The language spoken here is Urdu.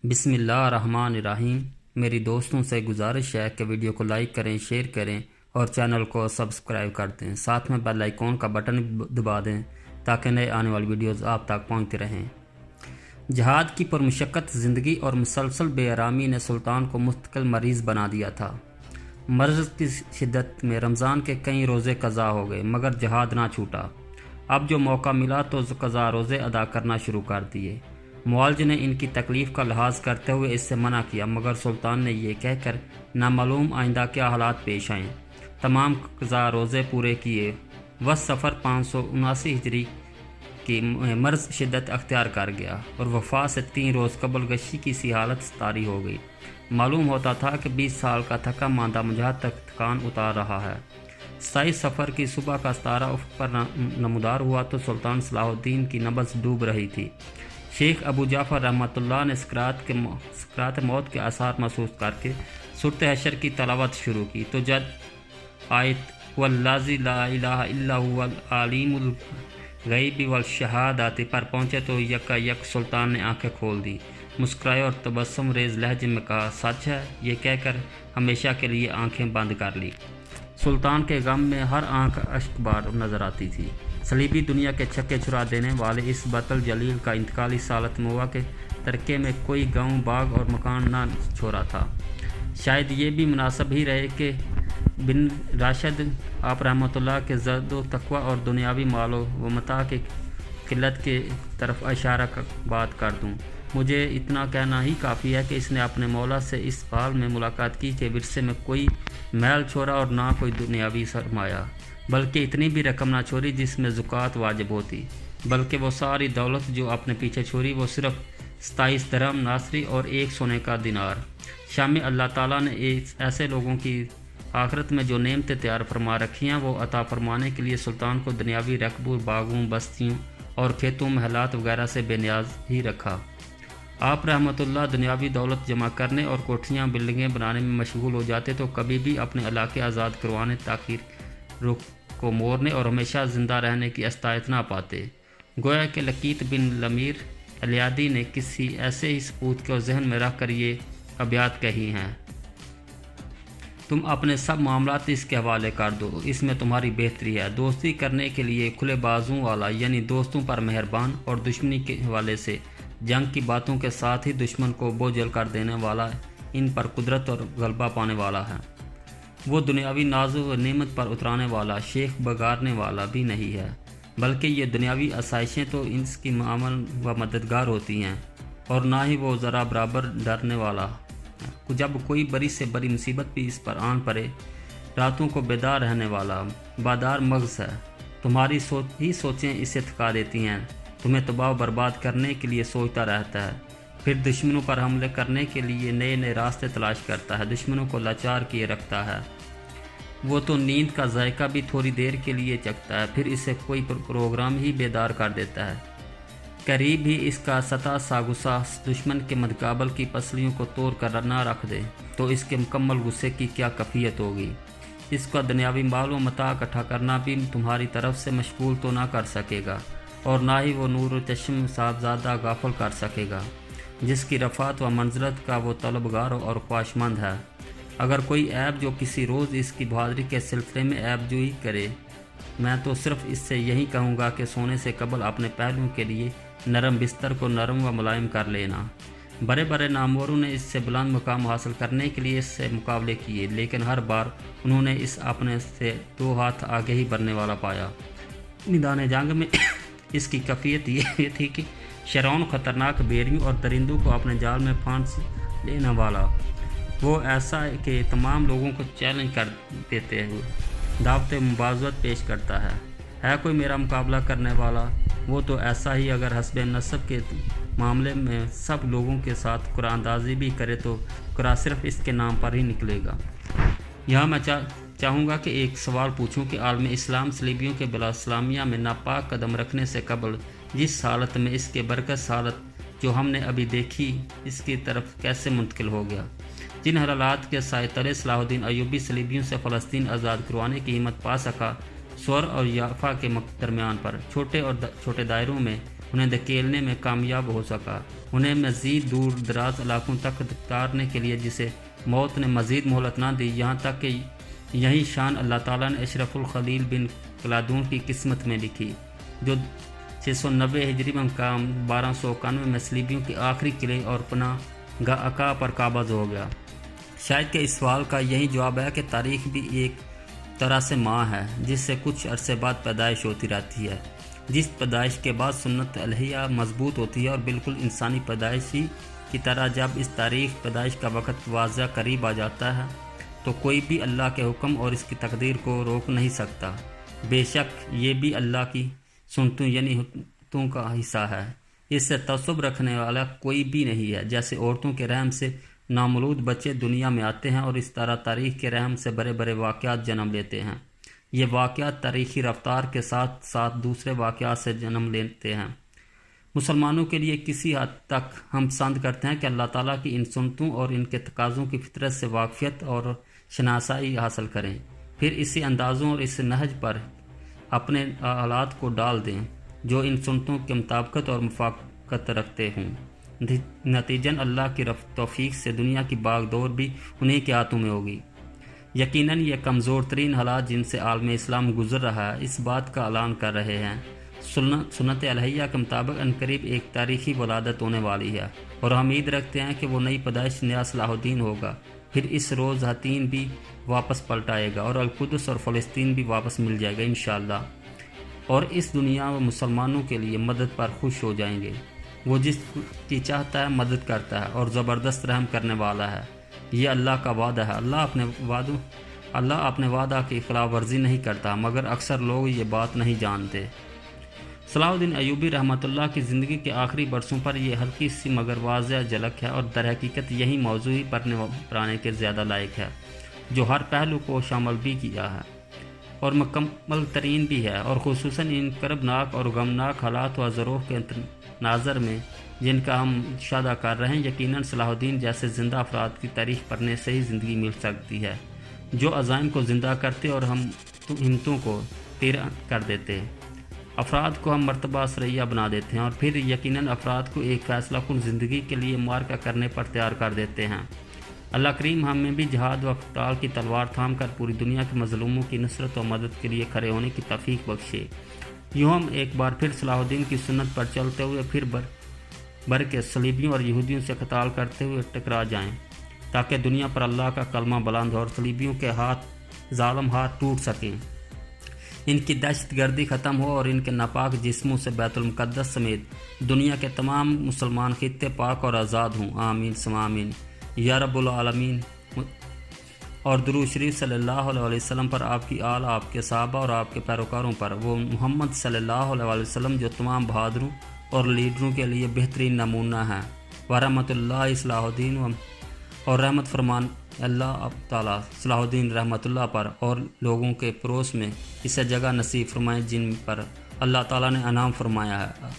بسم اللہ الرحمن الرحیم۔ میری دوستوں سے گزارش ہے کہ ویڈیو کو لائک کریں، شیئر کریں اور چینل کو سبسکرائب کر دیں، ساتھ میں بیل آئیکن کا بٹن دبا دیں تاکہ نئے آنے والی ویڈیوز آپ تک پہنچتے رہیں۔ جہاد کی پرمشقت زندگی اور مسلسل بے آرامی نے سلطان کو مستقل مریض بنا دیا تھا۔ مرض کی شدت میں رمضان کے کئی روزے قضا ہو گئے مگر جہاد نہ چھوٹا۔ اب جو موقع ملا تو قضا روزے ادا کرنا شروع کر دیے۔ معالج نے ان کی تکلیف کا لحاظ کرتے ہوئے اس سے منع کیا مگر سلطان نے یہ کہہ کر نامعلوم آئندہ کیا حالات پیش آئیں۔ تمام قضا روزے پورے کیے۔ صفر 579 ہجری کی مرض شدت اختیار کر گیا اور وفات سے 3 روز قبل غشی کی سی حالت طاری ہو گئی۔ معلوم ہوتا تھا کہ 20 سال کا تھکا ماندہ مجاہد تک تھکان اتار رہا ہے۔ 27 صفر کی صبح کا ستارہ افق پر نمودار ہوا تو سلطان صلاح الدین کی نبض ڈوب رہی تھی۔ شیخ ابو جعفر رحمۃ اللہ نے سکرات موت کے آثار محسوس کر کے سورۃ حشر کی تلاوت شروع کی تو جب آیت والذی لا الہ الا هو العلیم الغیب والشہادۃ پر پہنچے تو یکا یک سلطان نے آنکھیں کھول دی، مسکرائے اور تبسم ریز لہجے میں کہا سچ ہے، یہ کہہ کر ہمیشہ کے لیے آنکھیں بند کر لی۔ سلطان کے غم میں ہر آنکھ اشک بار نظر آتی تھی۔ صلیبی دنیا کے چھکے چھڑا دینے والے اس بطل جلیل کا انتقال اس حالت میں ہوا کہ ترکے میں کوئی گاؤں باغ اور مکان نہ چھوڑا تھا۔ شاید یہ بھی مناسب ہی رہے کہ بن راشد آپ رحمۃ اللہ کے زہد و تقوی اور دنیاوی مال و متاع کی قلت کے طرف اشارہ بات کر دوں۔ مجھے اتنا کہنا ہی کافی ہے کہ اس نے اپنے مولا سے اس حال میں ملاقات کی کہ ورثے میں کوئی میل چھوڑا اور نہ کوئی دنیاوی سرمایہ، بلکہ اتنی بھی رقم نہ چھوڑی جس میں زکوٰۃ واجب ہوتی، بلکہ وہ ساری دولت جو اپنے پیچھے چھوڑی وہ صرف 27 درہم ناصری اور 1 سونے کا دینار۔ شام میں اللہ تعالیٰ نے ایسے لوگوں کی آخرت میں جو نعمتیں تیار فرما رکھی ہیں وہ عطا فرمانے کے لیے سلطان کو دنیاوی رقبوں، باغوں، بستیوں اور کھیتوں، محلات وغیرہ سے بے نیاز ہی رکھا۔ آپ رحمۃ اللہ دنیاوی دولت جمع کرنے اور کوٹھیاں بلڈنگیں بنانے میں مشغول ہو جاتے تو کبھی بھی اپنے علاقے آزاد کروانے، تاخیر رخ کو موڑنے اور ہمیشہ زندہ رہنے کی استطاعت نہ پاتے۔ گویا کہ لقیط بن لمیر الیادی نے کسی ایسے ہی سپوت کو ذہن میں رکھ کر یہ ابیات کہی ہیں: تم اپنے سب معاملات اس کے حوالے کر دو، اس میں تمہاری بہتری ہے۔ دوستی کرنے کے لیے کھلے بازوں والا یعنی دوستوں پر مہربان، اور دشمنی کے حوالے سے جنگ کی باتوں کے ساتھ ہی دشمن کو بوجھل کر دینے والا، ان پر قدرت اور غلبہ پانے والا ہے۔ وہ دنیاوی ناز و نعمت پر اترانے والا، شیخ بگارنے والا بھی نہیں ہے، بلکہ یہ دنیاوی آسائشیں تو اس کی معاون و مددگار ہوتی ہیں، اور نہ ہی وہ ذرا برابر ڈرنے والا ہے۔ جب کوئی بڑی سے بڑی مصیبت بھی اس پر آن پڑے، راتوں کو بیدار رہنے والا بادار مغز ہے۔ تمہاری سوچیں اسے تھکا دیتی ہیں، تمہیں تباہ و برباد کرنے کے لیے سوچتا رہتا ہے، پھر دشمنوں پر حملے کرنے کے لیے نئے نئے راستے تلاش کرتا ہے، دشمنوں کو لاچار کیے رکھتا ہے۔ وہ تو نیند کا ذائقہ بھی تھوڑی دیر کے لیے چکھتا ہے، پھر اسے کوئی پروگرام ہی بیدار کر دیتا ہے۔ قریب ہی اس کا ستا سا غصہ دشمن کے مدقابل کی پسلیوں کو توڑ کر نہ رکھ دے تو اس کے مکمل غصے کی کیا کیفیت ہوگی۔ اس کا دنیاوی مال و متاع اکٹھا کرنا بھی تمہاری طرف سے مشغول تو نہ کر سکے گا، اور نہ ہی وہ نور و چشم صاحبزادہ غافل کر سکے گا جس کی رفعت و منزلت کا وہ طلبگار اور خواہشمند ہے۔ اگر کوئی عیب جو کسی روز اس کی بہادری کے سلسلے میں عیب جوئی کرے، میں تو صرف اس سے یہی کہوں گا کہ سونے سے قبل اپنے پہلوؤں کے لیے نرم بستر کو نرم و ملائم کر لینا۔ بڑے بڑے ناموروں نے اس سے بلند مقام حاصل کرنے کے لیے اس سے مقابلے کیے، لیکن ہر بار انہوں نے اس اپنے سے 2 ہاتھ آگے ہی بڑھنے والا پایا۔ میدان جنگ میں اس کی کیفیت یہ تھی کہ شرون خطرناک بیریوں اور درندوں کو اپنے جال میں پھانس لینے والا، وہ ایسا کہ تمام لوگوں کو چیلنج کر دیتے ہوئے دعوت مبارزت پیش کرتا ہے کوئی میرا مقابلہ کرنے والا؟ وہ تو ایسا ہی اگر حسب نسب کے معاملے میں سب لوگوں کے ساتھ قرآن اندازی بھی کرے تو قرآن صرف اس کے نام پر ہی نکلے گا۔ یہاں میں چاہوں گا کہ ایک سوال پوچھوں کہ عالم اسلام صلیبیوں کے بلا اسلامیہ میں ناپاک قدم رکھنے سے قبل جس حالت میں اس کے برعکس حالت جو ہم نے ابھی دیکھی اس کی طرف کیسے منتقل ہو گیا؟ جن حالات کے سائے تلے صلاح الدین ایوبی صلیبیوں سے فلسطین آزاد کروانے کی ہمت پا سکا، سور اور یافا کے درمیان پر چھوٹے دائروں میں انہیں دھکیلنے میں کامیاب ہو سکا، انہیں مزید دور دراز علاقوں تک اتارنے کے لیے جسے موت نے مزید مہلت نہ دی، یہاں تک کہ یہی شان اللہ تعالیٰ نے اشرف الخلیل بن کلادون کی قسمت میں لکھی، جو 690 ہجری میں مقام 1291 میں صلیبیوں کے آخری قلعے اور پناہ گاہ عقا پر قابض ہو گیا۔ شاید کہ اس سوال کا یہی جواب ہے کہ تاریخ بھی ایک طرح سے ماں ہے جس سے کچھ عرصے بعد پیدائش ہوتی رہتی ہے، جس پیدائش کے بعد سنت الہیہ مضبوط ہوتی ہے، اور بالکل انسانی پیدائش ہی کی طرح جب اس تاریخ پیدائش کا وقت واضح قریب آ جاتا ہے تو کوئی بھی اللہ کے حکم اور اس کی تقدیر کو روک نہیں سکتا۔ بے شک یہ بھی اللہ کی سنتوں یعنی حکمتوں کا حصہ ہے، اس سے تعصب رکھنے والا کوئی بھی نہیں ہے۔ جیسے عورتوں کے رحم سے نامولود بچے دنیا میں آتے ہیں اور اس طرح تاریخ کے رحم سے بڑے بڑے واقعات جنم لیتے ہیں۔ یہ واقعات تاریخی رفتار کے ساتھ ساتھ دوسرے واقعات سے جنم لیتے ہیں۔ مسلمانوں کے لیے کسی حد تک ہم پسند کرتے ہیں کہ اللہ تعالیٰ کی ان سنتوں اور ان کے تقاضوں کی فطرت سے واقفیت اور شناسائی حاصل کریں، پھر اسی اندازوں اور اس نہج پر اپنے حالات کو ڈال دیں جو ان سنتوں کے مطابقت اور موافقت رکھتے ہوں۔ نتیجن اللہ کی توفیق سے دنیا کی باغ دور بھی انہی کے ہاتھوں میں ہوگی۔ یقیناً یہ کمزور ترین حالات جن سے عالم اسلام گزر رہا ہے اس بات کا اعلان کر رہے ہیں۔ سنت الہیہ کے مطابق عنقریب ایک تاریخی ولادت ہونے والی ہے، اور ہم امید رکھتے ہیں کہ وہ نئی پیدائش نیا صلاح الدین ہوگا۔ پھر اس روز حتین بھی واپس پلٹ آئے گا اور القدس اور فلسطین بھی واپس مل جائے گا انشاءاللہ، اور اس دنیا و مسلمانوں کے لیے مدد پر خوش ہو جائیں گے۔ وہ جس کی چاہتا ہے مدد کرتا ہے اور زبردست رحم کرنے والا ہے۔ یہ اللہ کا وعدہ ہے۔ اللہ اپنے وعدہ کی خلاف ورزی نہیں کرتا، مگر اکثر لوگ یہ بات نہیں جانتے۔ صلاح الدین ایوبی رحمۃ اللہ کی زندگی کے آخری برسوں پر یہ ہلکی سی مگر واضح جھلک ہے، اور در حقیقت یہی موضوع ہی پڑھنے پڑھانے کے زیادہ لائق ہے، جو ہر پہلو کو شامل بھی کیا ہے اور مکمل ترین بھی ہے، اور خصوصاً ان کربناک اور غمناک حالات و ظروف کے ناظر میں جن کا ہم مشاہدہ کر رہے ہیں۔ یقیناً صلاح الدین جیسے زندہ افراد کی تاریخ پڑھنے سے ہی زندگی مل سکتی ہے، جو عزائم کو زندہ کرتے اور ہم ہمتوں کو تیرا کر دیتے، افراد کو ہم مرتبہ ثریا بنا دیتے ہیں، اور پھر یقیناً افراد کو ایک فیصلہ کن زندگی کے لیے معرکہ کرنے پر تیار کر دیتے ہیں۔ اللہ کریم ہمیں بھی جہاد و قتال کی تلوار تھام کر پوری دنیا کے مظلوموں کی نصرت و مدد کے لیے کھڑے ہونے کی توفیق بخشے۔ یوں ہم ایک بار پھر صلاح الدین کی سنت پر چلتے ہوئے پھر بر کے صلیبیوں اور یہودیوں سے قتال کرتے ہوئے ٹکرا جائیں، تاکہ دنیا پر اللہ کا کلمہ بلند ہو اور صلیبیوں کے ظالم ہاتھ ٹوٹ سکیں، ان کی دہشت گردی ختم ہو، اور ان کے ناپاک جسموں سے بیت المقدس سمیت دنیا کے تمام مسلمان خطے پاک اور آزاد ہوں۔ آمین ثم آمین یا رب العالمین۔ اور درود شریف صلی اللہ علیہ وسلم پر، آپ کی آل، آپ کے صحابہ اور آپ کے پیروکاروں پر، وہ محمد صلی اللہ علیہ وسلم جو تمام بہادروں اور لیڈروں کے لیے بہترین نمونہ ہیں۔ ورحمۃ اللہ صلاح الدین، اور رحمت فرمان اللہ تعالیٰ صلاح الدین رحمۃ اللہ پر اور لوگوں کے پڑوس میں اسے جگہ نصیب فرمائے جن پر اللہ تعالیٰ نے انعام فرمایا ہے۔